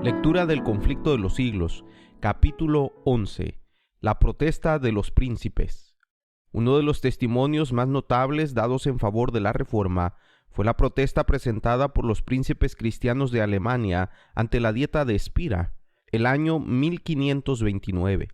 Lectura del Conflicto de los Siglos, capítulo 11. La protesta de los príncipes. Uno de los testimonios más notables dados en favor de la Reforma fue la protesta presentada por los príncipes cristianos de Alemania ante la Dieta de Spira, el año 1529.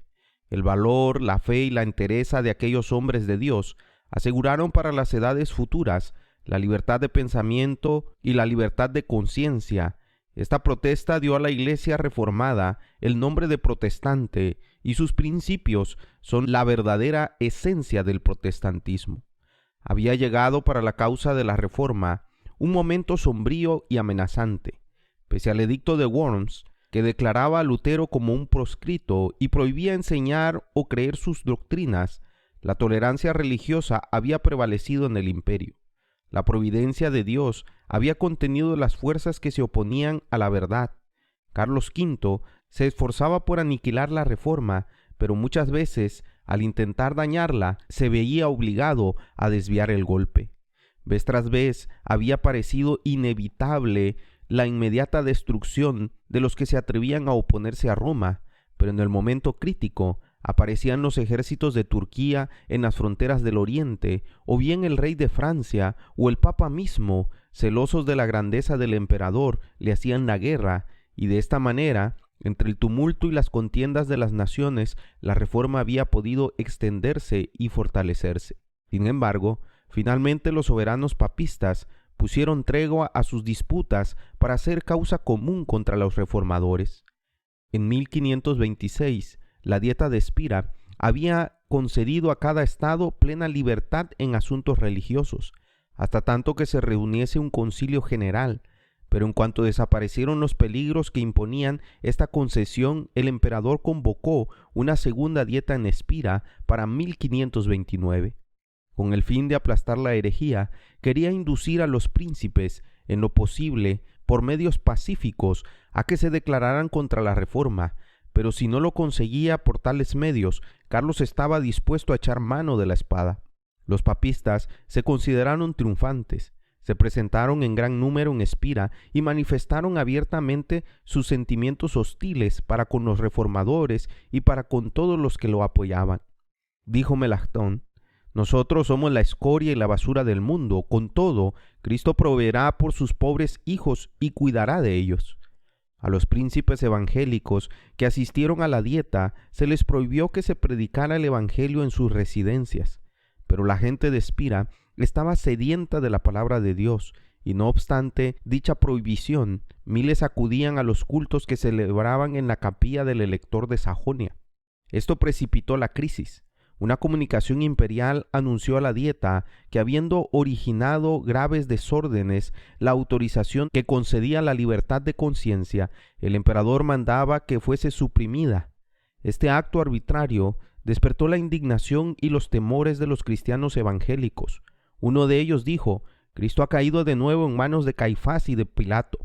El valor, la fe y la entereza de aquellos hombres de Dios aseguraron para las edades futuras la libertad de pensamiento y la libertad de conciencia. Esta protesta dio a la Iglesia reformada el nombre de protestante y sus principios son la verdadera esencia del protestantismo. Había llegado para la causa de la Reforma un momento sombrío y amenazante. Pese al edicto de Worms, que declaraba a Lutero como un proscrito y prohibía enseñar o creer sus doctrinas, la tolerancia religiosa había prevalecido en el imperio. La providencia de Dios había contenido las fuerzas que se oponían a la verdad. Carlos V se esforzaba por aniquilar la Reforma, pero muchas veces, al intentar dañarla, se veía obligado a desviar el golpe. Vez tras vez había parecido inevitable la inmediata destrucción de los que se atrevían a oponerse a Roma, pero en el momento crítico aparecían los ejércitos de Turquía en las fronteras del Oriente, o bien el rey de Francia o el Papa mismo, celosos de la grandeza del emperador, le hacían la guerra, y de esta manera, entre el tumulto y las contiendas de las naciones, la Reforma había podido extenderse y fortalecerse. Sin embargo, finalmente los soberanos papistas pusieron tregua a sus disputas para hacer causa común contra los reformadores. En 1526, la Dieta de Spira había concedido a cada estado plena libertad en asuntos religiosos, hasta tanto que se reuniese un concilio general, pero en cuanto desaparecieron los peligros que imponían esta concesión, el emperador convocó una segunda Dieta en Spira para 1529. Con el fin de aplastar la herejía, quería inducir a los príncipes, en lo posible, por medios pacíficos, a que se declararan contra la Reforma, pero si no lo conseguía por tales medios, Carlos estaba dispuesto a echar mano de la espada. Los papistas se consideraron triunfantes, se presentaron en gran número en Spira y manifestaron abiertamente sus sentimientos hostiles para con los reformadores y para con todos los que lo apoyaban. Dijo Melanchthon: nosotros somos la escoria y la basura del mundo, con todo, Cristo proveerá por sus pobres hijos y cuidará de ellos. A los príncipes evangélicos que asistieron a la Dieta se les prohibió que se predicara el evangelio en sus residencias, pero la gente de Spira estaba sedienta de la palabra de Dios, y no obstante dicha prohibición, miles acudían a los cultos que celebraban en la capilla del elector de Sajonia. Esto precipitó la crisis. Una comunicación imperial anunció a la Dieta que, habiendo originado graves desórdenes la autorización que concedía la libertad de conciencia, el emperador mandaba que fuese suprimida. Este acto arbitrario despertó la indignación y los temores de los cristianos evangélicos. Uno de ellos dijo: Cristo ha caído de nuevo en manos de Caifás y de Pilato.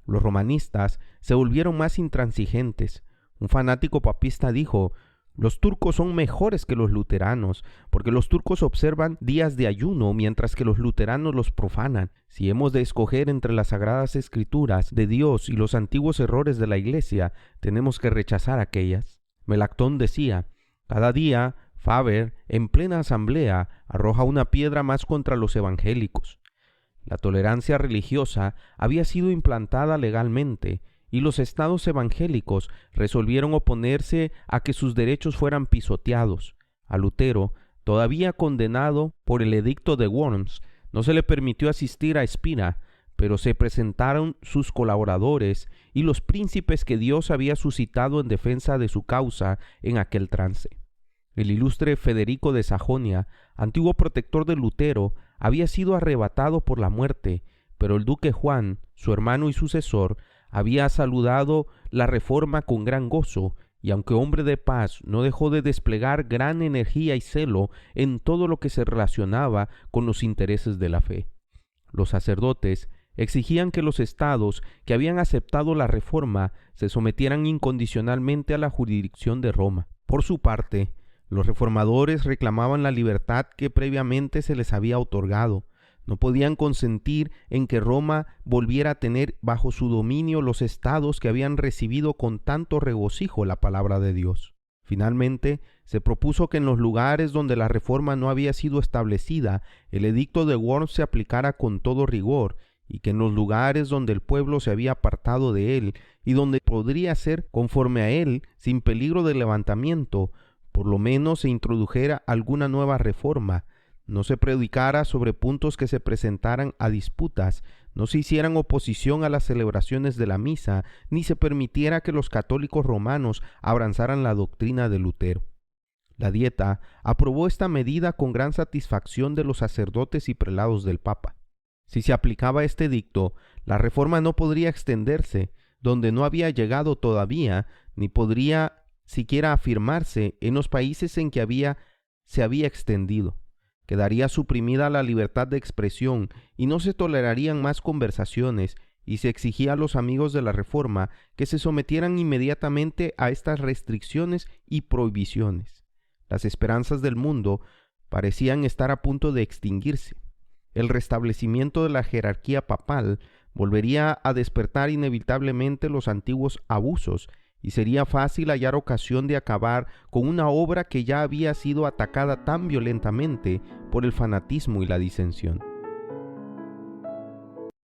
Los romanistas se volvieron más intransigentes. Un fanático papista dijo: los turcos son mejores que los luteranos, porque los turcos observan días de ayuno, mientras que los luteranos los profanan. Si hemos de escoger entre las sagradas escrituras de Dios y los antiguos errores de la Iglesia, tenemos que rechazar aquellas. Melanchthon decía: cada día Faber, en plena asamblea, arroja una piedra más contra los evangélicos. La tolerancia religiosa había sido implantada legalmente, y los estados evangélicos resolvieron oponerse a que sus derechos fueran pisoteados. A Lutero, todavía condenado por el edicto de Worms, no se le permitió asistir a Spira, pero se presentaron sus colaboradores y los príncipes que Dios había suscitado en defensa de su causa en aquel trance. El ilustre Federico de Sajonia, antiguo protector de Lutero, había sido arrebatado por la muerte, pero el duque Juan, su hermano y sucesor, había saludado la Reforma con gran gozo, y aunque hombre de paz, no dejó de desplegar gran energía y celo en todo lo que se relacionaba con los intereses de la fe. Los sacerdotes exigían que los estados que habían aceptado la Reforma se sometieran incondicionalmente a la jurisdicción de Roma. Por su parte, los reformadores reclamaban la libertad que previamente se les había otorgado. No podían consentir en que Roma volviera a tener bajo su dominio los estados que habían recibido con tanto regocijo la palabra de Dios. Finalmente, se propuso que en los lugares donde la reforma no había sido establecida, el edicto de Worms se aplicara con todo rigor, y que en los lugares donde el pueblo se había apartado de él y donde podría ser conforme a él sin peligro de levantamiento, por lo menos se introdujera alguna nueva reforma, no se predicara sobre puntos que se presentaran a disputas, no se hicieran oposición a las celebraciones de la misa, ni se permitiera que los católicos romanos abrazaran la doctrina de Lutero. La Dieta aprobó esta medida con gran satisfacción de los sacerdotes y prelados del Papa. Si se aplicaba este edicto, la reforma no podría extenderse donde no había llegado todavía, ni podría siquiera afirmarse en los países en que se había extendido. Quedaría suprimida la libertad de expresión y no se tolerarían más conversaciones, y se exigía a los amigos de la Reforma que se sometieran inmediatamente a estas restricciones y prohibiciones. Las esperanzas del mundo parecían estar a punto de extinguirse. El restablecimiento de la jerarquía papal volvería a despertar inevitablemente los antiguos abusos, y sería fácil hallar ocasión de acabar con una obra que ya había sido atacada tan violentamente por el fanatismo y la disensión.